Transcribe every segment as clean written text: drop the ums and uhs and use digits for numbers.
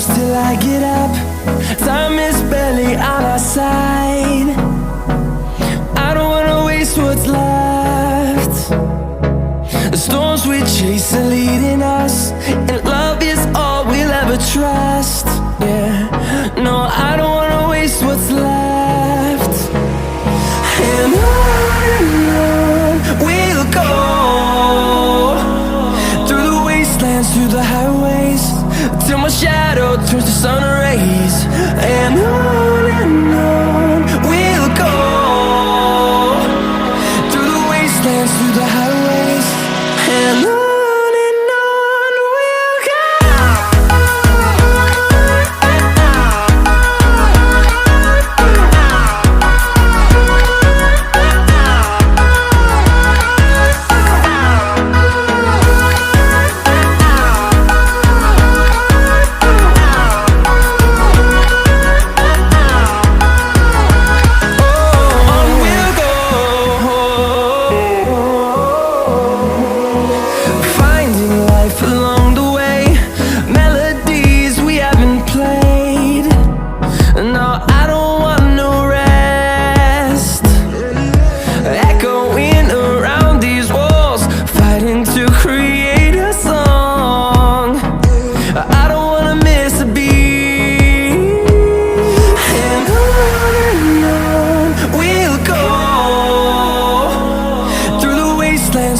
close till I get up. Time is barely on our side. I don't wanna waste what's left. The storms we chase are leading us, and love is all we'll ever trust. Yeah, no, I don't wanna waste what's left. And on we'll go, through the wastelands, through the highways, till my shadow turns to sun rays. And on we'll go, through the wastelands, through the highways, and on.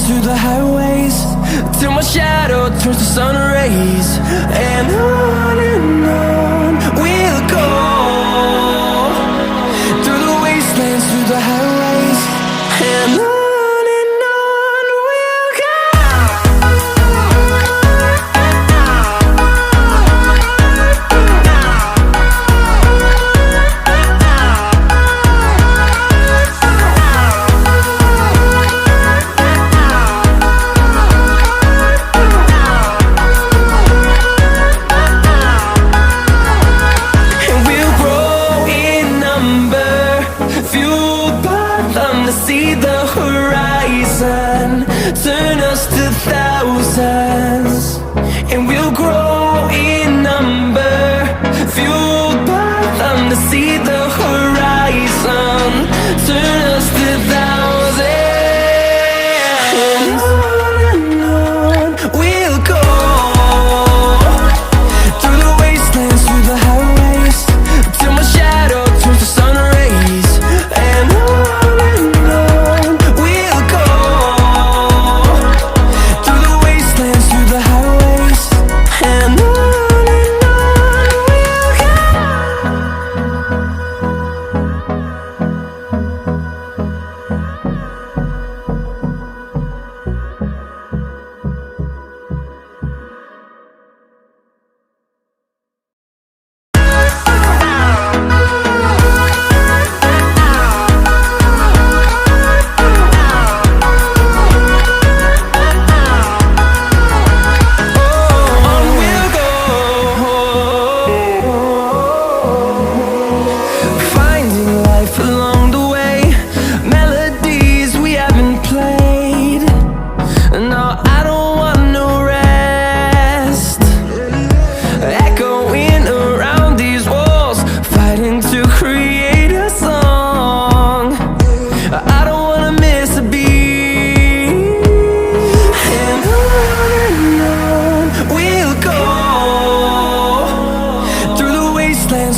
Through the highways, till my shadow turns to sun rays. And on we'll go, through the wastelands, through the highways, and on. See the horizon turn us to thousands, and we'll grow in number, fueled by them. To see the horizon turn us to thousands, and on we'll go, through the wastelands, through the highways, till my shadow turns to sun rays. And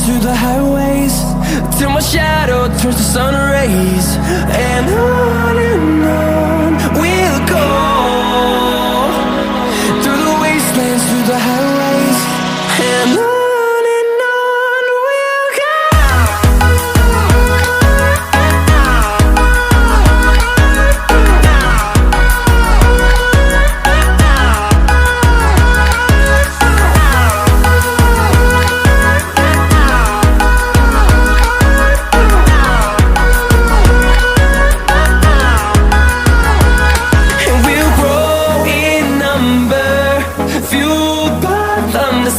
through the highways, till my shadow turns to sun rays. And on we'll go, through the wastelands, through the highways, and on.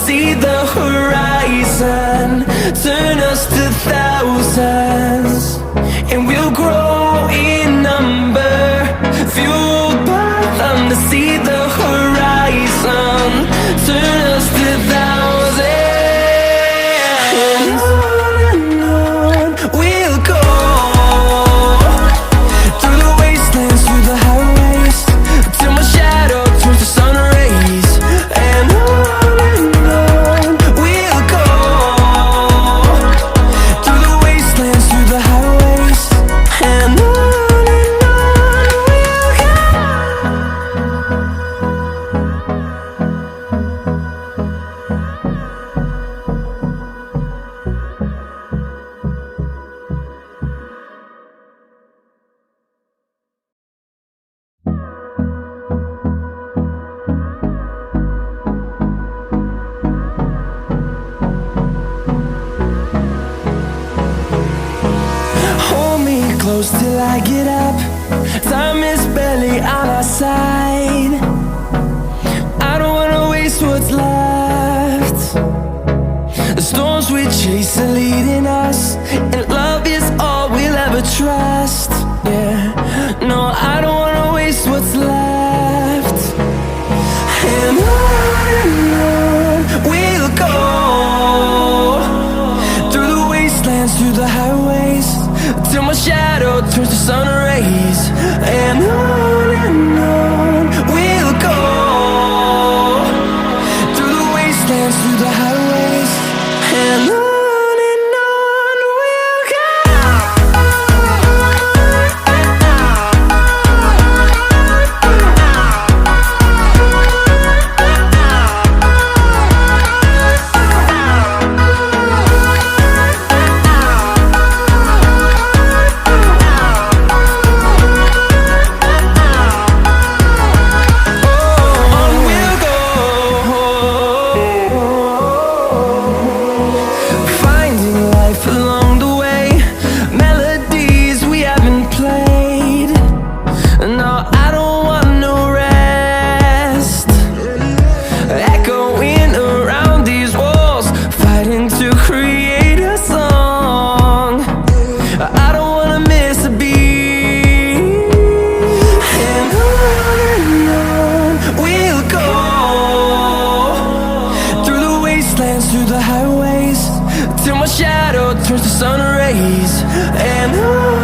See the horizon turn us to thousands, and we'll grow in number, fueled by them. To see the horizon turn us to thousands. close till I get up. Time is barely on our side. I don't wanna waste what's left. The storms we chase are leading us, and love is all we'll ever trust. Yeah, no, I don't wanna waste what's left. And on we'll go, through the wastelands, through the highways, till my shadow turns to sun rays. And on we'll go, through the wastelands, through the highways, and on we'll go. Along the way, melodies we haven't played. No, I don't want no rest. Echoing around these walls, fighting to create a song. I don't wanna miss a beat. And on we'll go, through the wastelands, through the highways, till my shadow turns to sun rays. And on